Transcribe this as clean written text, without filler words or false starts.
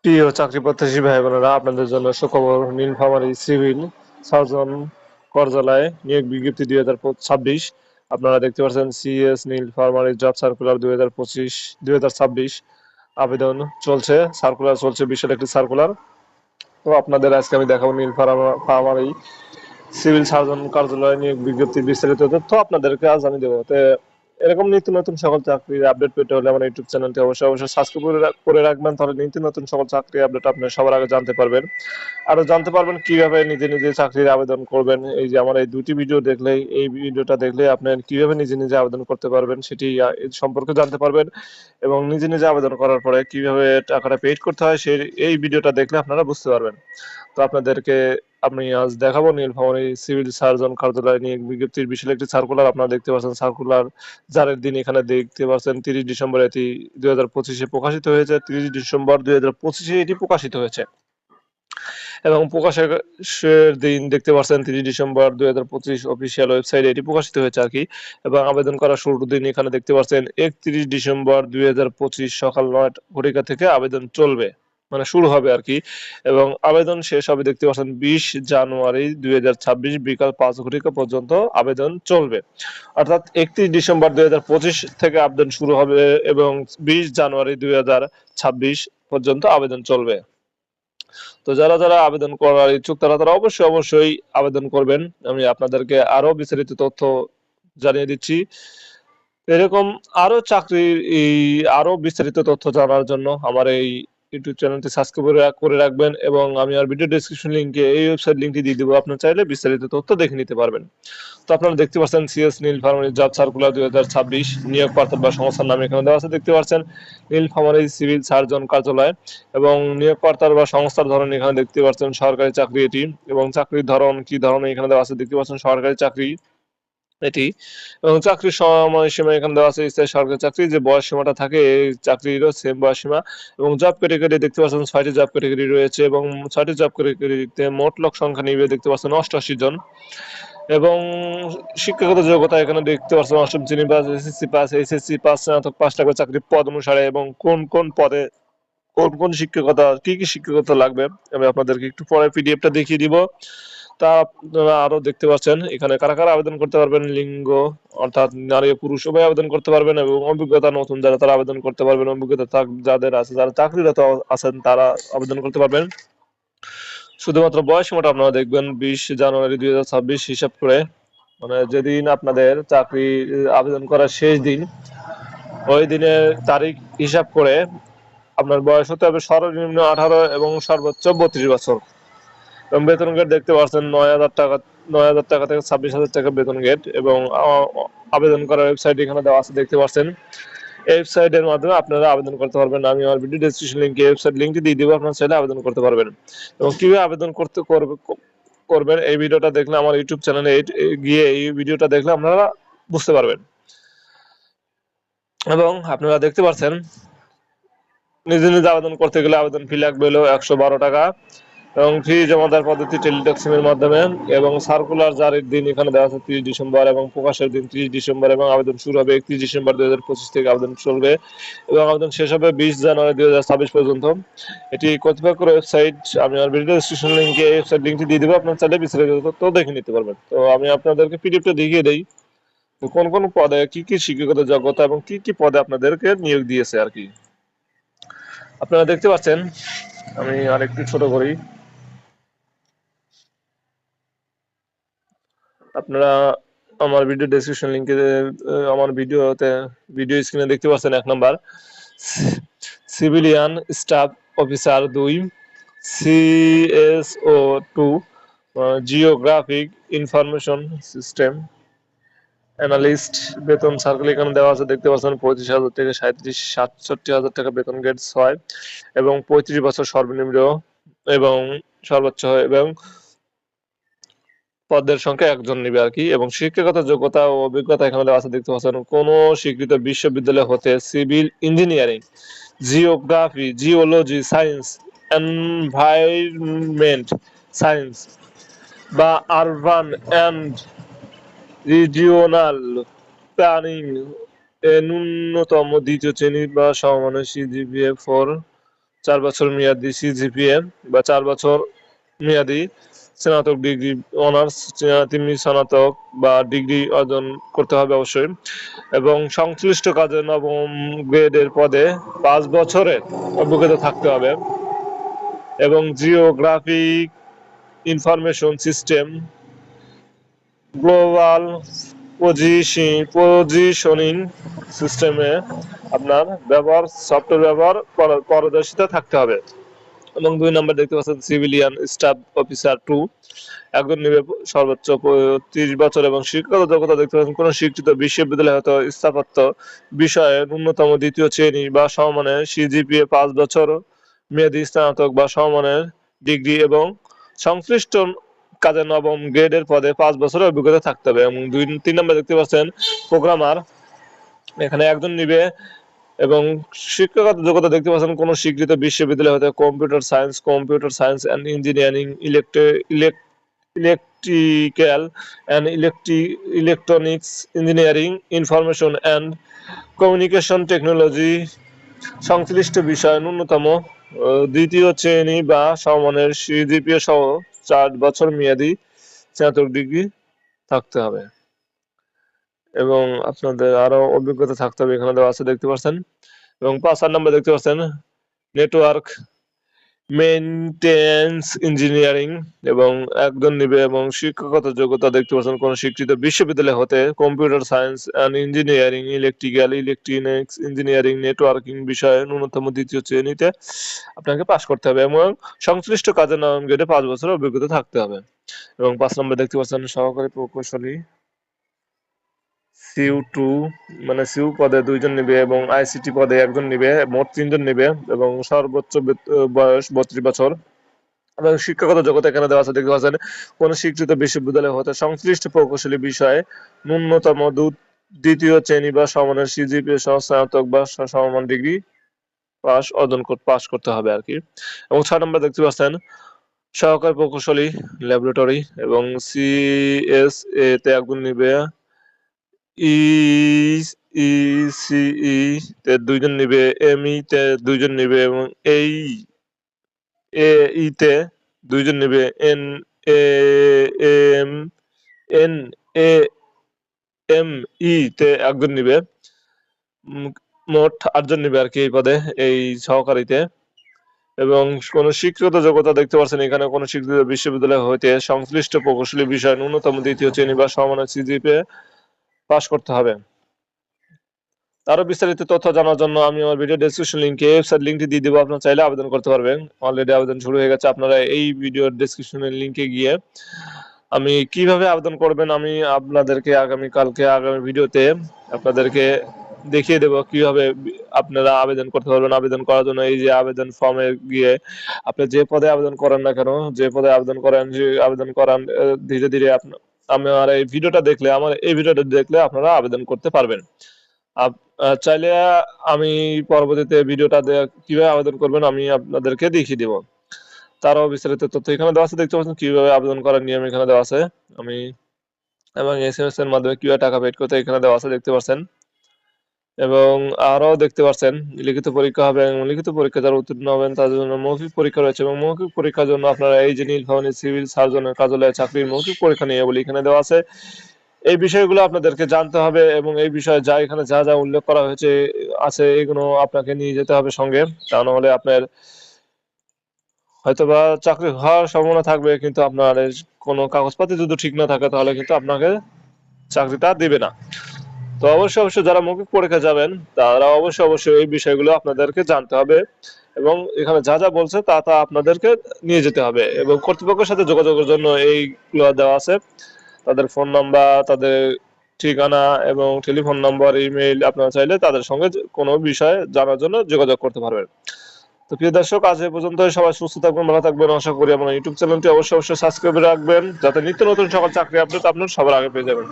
প্রিয় চাকরি প্রত্যাশী ভাই বোনেরা, আপনাদের জন্য সুখবর। নীলফামারী সিভিল সার্জন কার্যালয়ে নিয়োগ বিজ্ঞপ্তি 2026। আপনারা দেখতে পাচ্ছেন সিএস নীলফামারী জব সার্কুলার 2025-2026 আবেদন চলছে, সার্কুলার চলছে, বিশাল একটি সার্কুলার। তো আপনাদের আজকে আমি দেখাবো নীলফামারী সিভিল সার্জন কার্যালয়ে নিয়োগ বিজ্ঞপ্তির বিস্তারিত তথ্য আপনাদেরকে আজ আমি দেবো। এরকম নিত্য নতুন সকল চাকরির আপডেট পেতে হলে আমার ইউটিউব চ্যানেলটি অবশ্যই সাবস্ক্রাইব করে রাখবেন, তাহলে নিত্য নতুন সকল চাকরির আপডেট আপনি সবার আগে জানতে পারবেন। আরো জানতে পারবেন কিভাবে নিজে নিজে চাকরির আবেদন করবেন। এই যে আমার এই দুটি ভিডিও দেখলেই, এই ভিডিওটা দেখলে আপনি কিভাবে নিজে নিজে আবেদন করতে পারবেন সেটি এর সম্পর্কে জানতে পারবেন, এবং নিজে নিজে আবেদন করার পরে কিভাবে টাকাটা পেইড করতে হয় সেই এই ভিডিওটা দেখলে আপনারা বুঝতে পারবেন। তো আপনাদেরকে আমি আজ দেখাবো নীলফামারী সিভিল সার্জন কার্যালয় নিয়োগ বিজ্ঞপ্তির বিশাল একটি সার্কুলার। আপনারা দেখতে পাচ্ছেন সার্কুলার জারির দিন এখানে দেখতে পাচ্ছেন 30 ডিসেম্বর এটি 2025-এ প্রকাশিত হয়েছে। 30 ডিসেম্বর 2025-এ এটি প্রকাশিত হয়েছে, এবং প্রকাশের দিন দেখতে পাচ্ছেন 30 ডিসেম্বর 2025 অফিসিয়াল ওয়েবসাইটে এটি প্রকাশিত হয়েছে আর কি। এবং আবেদন করার শুরুর দিন এখানে দেখতে পাচ্ছেন 31 ডিসেম্বর 2025 সকাল 9 ঘটিকা থেকে আবেদন চলবে, মানে শুরু হবে আর কি। এবং আবেদন শেষ হবে দেখতে পাচ্ছেন 20 জানুয়ারি 2026 বিকাল 5 ঘটিকা পর্যন্ত আবেদন চলবে। অর্থাৎ 31 ডিসেম্বর 2025 থেকে আবেদন শুরু হবে এবং 20 জানুয়ারি 2026 পর্যন্ত আবেদন চলবে। তো যারা যারা আবেদন করার ইচ্ছুক তারা অবশ্যই আবেদন করবেন। আমি আপনাদেরকে আরো বিস্তারিত তথ্য জানিয়ে দিচ্ছি। এরকম আরো চাকরির আরো বিস্তারিত তথ্য জানার জন্য আমার এই ইউটিউব চ্যানেলটি সাবস্ক্রাইব করে রাখবেন, এবং আমি আর ভিডিও ডেসক্রিপশন লিংকে এই ওয়েবসাইট লিংকটি দিয়ে দেবো, আপনারা চাইলে বিস্তারিত তথ্য দেখে নিতে পারবেন। তো আপনারা দেখতে পাচ্ছেন সিএস নীলফামারী জব সার্কুলার 2026 নিয়োগ প্রার্থী বা সংস্থার নাম এখানে দেওয়া আছে, দেখতে পাচ্ছেন নীলফামারী সিভিল সার্জন কার্যালয়। এবং নিয়োগ প্রার্থী বা সংস্থার ধরন এখানে দেখতে পাচ্ছেন সরকারি চাকরি এটি, এবং চাকরির ধরন কি ধরনের এখানে দেওয়া আছে, দেখতে পাচ্ছেন সরকারি চাকরি এটি। এবং চাকরির সময়সীমা এখানে দেওয়া আছে স্থায়ী সরকারি চাকরি, যে বয়স সীমাটা থাকে এই চাকরিরও সেম বয়স সীমা। এবং জব ক্যাটাগরি দেখতে পাচ্ছেন 6টি জব ক্যাটাগরি রয়েছে, এবং 6টি জব ক্যাটাগরিতে মোট লোক সংখ্যা নিবে দেখতে পাচ্ছেন 88 জন। এবং শিক্ষাগত যোগ্যতা এখানে দেখতে পাচ্ছেন অষ্টম শ্রেণী pass, SSC pass, HSC pass, স্নাতক পাস লাগবে চাকরি পদ অনুসারে, এবং কোন কোন পদে কোন শিক্ষকতা কি শিক্ষকতা লাগবে আমি আপনাদেরকে একটু পরে পিডিএফটা দেখিয়ে দিব। তা আপনারা আরো দেখতে পাচ্ছেন এখানে কারা কারা আবেদন করতে পারবেন। লিঙ্গ অর্থাৎ নারী ও পুরুষ উভয় আবেদন করতে পারবেন, এবং অভিজ্ঞতা নতুন যারা তারা আবেদন করতে পারবেন, অভিজ্ঞতা যাদের আছে, যারা চাকরিরত আছেন তারা আবেদন করতে পারবেন। শুধুমাত্র বয়স সীমাটা আপনারা দেখবেন 20 জানুয়ারি 2026 হিসাব করে, মানে যেদিন আপনাদের চাকরি আবেদন করার শেষ দিন ওই দিনের তারিখ হিসাব করে আপনার বয়স হতে হবে সর্বনিম্ন 18 এবং সর্বোচ্চ 32 বছর। এবং বেতন গেট দেখতে পাচ্ছেন 9,000 টাকা থেকে 26,000 টাকা বেতন গেট। এবং আবেদন করার ওয়েবসাইট এখানে দেওয়া আছে, দেখতে পাচ্ছেন এই ওয়েবসাইটের মাধ্যমে আপনারা আবেদন করতে পারবেন। আমি আমার ভিডিও ডেসক্রিপশন লিংকে ওয়েবসাইট লিংকটি দিয়ে দেবো, আপনারা চাইলে আবেদন করতে পারবেন। এবং কিভাবে আবেদন করবেন এই ভিডিওটা দেখলে, আমার ইউটিউব চ্যানেলে গিয়ে এই ভিডিওটা দেখলে আপনারা বুঝতে পারবেন। এবং আপনারা দেখতে পাচ্ছেন নিজে নিজে আবেদন করতে গেলে আবেদন ফি লাগবে হলো 112 টাকা, এবং ফি জমা দেওয়ার পদ্ধতি টেলিটক মাধ্যমে। এবং সার্কুলার জারির দিন এখানে দেওয়া আছে 30 ডিসেম্বর, এবং প্রকাশের দিন 30 ডিসেম্বর, এবং আবেদন শুরু হবে 31 ডিসেম্বর 2025 থেকে আবেদন চলবে, এবং আবেদন শেষ হবে 20 জানুয়ারি 2026 পর্যন্ত। এটি কর্তৃপক্ষের ওয়েবসাইট, আমি আমার ভিডিও ডেসক্রিপশন লিংকে এই ওয়েবসাইট লিংকটি দিয়ে দেবো, আপনার চাইলে বিস্তারিত তথ্য দেখে নিতে পারবেন। তো আমি আপনাদেরকে পিডিএফটা দেখিয়ে দেই কোন কোন পদে কি শিক্ষাগত যোগ্যতা এবং কি পদে আপনাদেরকে নিয়োগ দিয়েছে আর কি। আপনারা দেখতে পাচ্ছেন, আমি আরেকটু ছোট করি। আপনারা আমার ভিডিও ডেসক্রিপশন লিংকে আমার ভিডিও স্ক্রিনে দেখতে পাচ্ছেন 1 number civilian staff officer, 2 CSO 2 geographic information system analyst. বেতন সার্কেল এখানে দেওয়া আছে, দেখতে পাচ্ছেন 35,000 থেকে 67,000 টাকা বেতন গেট 6, এবং 35 বছর সর্বনিম্ন এবং সর্বোচ্চ, এবং পদের সংখ্যা 1 জন নিবে আর কি। এবং শিক্ষাগত যোগ্যতা ও অভিজ্ঞতা এখানে দেওয়া আছে, দেখতে পাচ্ছেন কোন স্বীকৃত বিশ্ববিদ্যালয় হতে civil engineering, geography, geology science, environment science বা আরবান অ্যান্ড রিজিওনাল প্ল্যানিং এ ন্যূনতম দ্বিতীয় শ্রেণী বা সমমানের সিজিপিএ 4 4 বছর মেয়াদি সিজিপিএ বা 4 বছর মেয়াদি স্নাতক ডিগ্রি অনার্স, তিনি স্নাতক বা ডিগ্রি অর্জন করতে হবে অবশ্যই, এবং সংশ্লিষ্ট কাজে নবম গ্রেডের পদে 5 বছরের অভিজ্ঞতা থাকতে হবে, এবং geographic information system, global positioning সিস্টেমে আপনার সফটওয়্যার ব্যবহার পারদর্শিতা থাকতে হবে। এবং 2 নম্বর দেখতে পাচ্ছেন সিভিলিয়ান স্টাফ অফিসার 2, একজন নিবে সর্বোচ্চ 30 বছর, এবং শিক্ষাগত যোগ্যতা দেখতে পাচ্ছেন কোন স্বীকৃত বিশ্ববিদ্যালয় হয়তো স্থাপত্য বিষয়ে ন্যূনতম দ্বিতীয় শ্রেণী বা সমমানের সিজিপিএ 5 বছর মেয়াদী স্নাতক বা সমমানের ডিগ্রি, এবং সংশ্লিষ্ট কাজে নবম গ্রেডের পদে 5 বছরের অভিজ্ঞতা থাকতে হবে। এবং 3 নম্বর দেখতে পাচ্ছেন প্রোগ্রামার, এখানে একজন নিবে, এবং শিক্ষাগত যোগ্যতা দেখতে পাচ্ছেন কোন স্বীকৃত বিশ্ববিদ্যালয় হতে computer science and engineering, electrical and electronics engineering, information and communication technology সংশ্লিষ্ট বিষয় ন্যূনতম দ্বিতীয় শ্রেণী বা সমমানের সিজিপিএ সহ 4 বছর মেয়াদী স্নাতক ডিগ্রি থাকতে হবে, এবং আপনাদের আরো অভিজ্ঞতা থাকতে হবে এখানে দেওয়া আছে দেখতে পাচ্ছেন। এবং 5 নম্বর দেখতে পাচ্ছেন নেটওয়ার্ক মেইনটেন্স ইঞ্জিনিয়ারিং, এবং একজন নিবে, এবং শিক্ষাগত যোগ্যতা দেখতে পাচ্ছেন কোন স্বীকৃত বিশ্ববিদ্যালয় হতে computer science and engineering, electrical electronics engineering, networking বিষয়ে ন্যূনতম দ্বিতীয় শ্রেণীতে আপনাকে পাশ করতে হবে, এবং সংশ্লিষ্ট কাজের নবম গ্রেডে 5 বছরের অভিজ্ঞতা থাকতে হবে। এবং 5 নম্বর দেখতে পাচ্ছেন সহকারী প্রকৌশলী সিউ2, মানে সিউ পদে 2 জন নিবে, এবং আইসিটি পদে 1 জন নিবে, মোট 3 জন নিবে, এবং সর্বোচ্চ বয়স 32 বছর, এবং শিক্ষাগত যোগ্যতা এখানে দেওয়া আছে দেখতে পাচ্ছেন কোন স্বীকৃত বিশ্ববিদ্যালয় হতে সংশ্লিষ্ট প্রকৌশলী বিষয়ে ন্যূনতম দ্বিতীয় শ্রেণী বা সমমানের সিজিপিএ সহ স্নাতক বা সমমান ডিগ্রি পাস করতে হবে আর কি। এবং 6 নম্বর দেখতে পাচ্ছেন সহকারী প্রকৌশলী ল্যাবরেটরি, এবং সিএসএ তে 1 জন নিবে, ইসিই তে 2 জন নিবে, এমই তে 2 জন নিবে, এবং এই তে 2 জন নিবে, এনএএমই তে 1 জন নিবে, মোট 8 জন নিবে আর কি এই পদে, এই সহকারীতে। এবং কোন স্বীকৃত যোগ্যতা দেখতে পাচ্ছেন এখানে কোন স্বীকৃত বিশ্ববিদ্যালয় হইতে সংশ্লিষ্ট প্রকৌশলী বিষয় ন্যূনতম দ্বিতীয় শ্রেণী বা সমমানের সিজিপিএ পাস করতে হবে। আরো বিস্তারিত তথ্য জানার জন্য আমি আমার ভিডিও ডেসক্রিপশন লিংকে ওয়েবসাইট লিংকটি দিয়ে দেবো, আপনারা চাইলে আবেদন করতে পারবেন। অলরেডি আবেদন শুরু হয়ে গেছে, আপনারা এই ভিডিওর ডেসক্রিপশনের লিংকে গিয়ে আমি কিভাবে আবেদন করবেন আমি আপনাদেরকে আগামী ভিডিওতে আপনাদেরকে দেখিয়ে দেব কিভাবে আপনারা আবেদন করতে পারবেন। আবেদন করার জন্য এই যে আবেদন ফর্মে গিয়ে আপনি যে পদে আবেদন করেন না কেন, যে পদে আবেদন করান ধীরে ধীরে আমার এই ভিডিওটা দেখলে আপনারা আবেদন করতে পারবেন। চাইলে আমি পরবর্তীতে ভিডিওটা কিভাবে আবেদন করবেন আমি আপনাদেরকে দেখিয়ে দেব। তারও বিস্তারিত তথ্য এখানে দেওয়া আছে দেখতে পাচ্ছেন, কিভাবে আবেদন করার নিয়ম এখানে দেওয়া আছে, এবং এসএমএস এর মাধ্যমে কিভাবে টাকা পেড করতে এখানে দেওয়া আছে দেখতে পাচ্ছেন। এবং আরো দেখতে পাচ্ছেন লিখিত পরীক্ষা হবে, এবং লিখিত পরীক্ষা যারা উত্তীর্ণ হবেন তাদের জন্য মৌখিক পরীক্ষা রয়েছে, এবং মৌখিক পরীক্ষার জন্য আপনারা এই যে নীলফামারী সিভিল সার্জনের কার্যালয়ে চাকরির মৌখিক পরীক্ষা নিয়ে বলে এখানে দেওয়া আছে। এই বিষয়গুলো আপনাদেরকে জানতে হবে, এবং এই বিষয়ে এখানে যা যা উল্লেখ করা হয়েছে এগুলো আপনাকে নিয়ে যেতে হবে সঙ্গে, তা নাহলে আপনার হয়তোবা চাকরি হওয়ার সম্ভাবনা থাকবে, কিন্তু আপনার কোনো কাগজপাতি যদি ঠিক না থাকে তাহলে কিন্তু আপনাকে চাকরিটা দিবে না। তো অবশ্যই যারা মৌখিক পরীক্ষা যাবেন তারা অবশ্যই এই বিষয়গুলো আপনাদেরকে জানতে হবে, এবং এখানে যা যা বলছে তা আপনাদেরকে নিয়ে যেতে হবে, এবং কর্তৃপক্ষের সাথে যোগাযোগের জন্য এইগুলো দেওয়া আছে, তাদের ফোন নাম্বার, তাদের ঠিকানা, এবং টেলিফোন নাম্বার, ইমেইল, আপনারা চাইলে তাদের সঙ্গে কোনো বিষয়ে জানার জন্য যোগাযোগ করতে পারবেন। তো প্রিয় দর্শক, আজ এই পর্যন্ত। সবাই সুস্থ থাকবেন, ভালো থাকবেন আশা করি। আমার ইউটিউব চ্যানেলটি অবশ্যই সাবস্ক্রাইব রাখবেন যাতে নিত্য নতুন সকল চাকরি আপডেট আপনার সবার আগে পেয়ে যাবেন।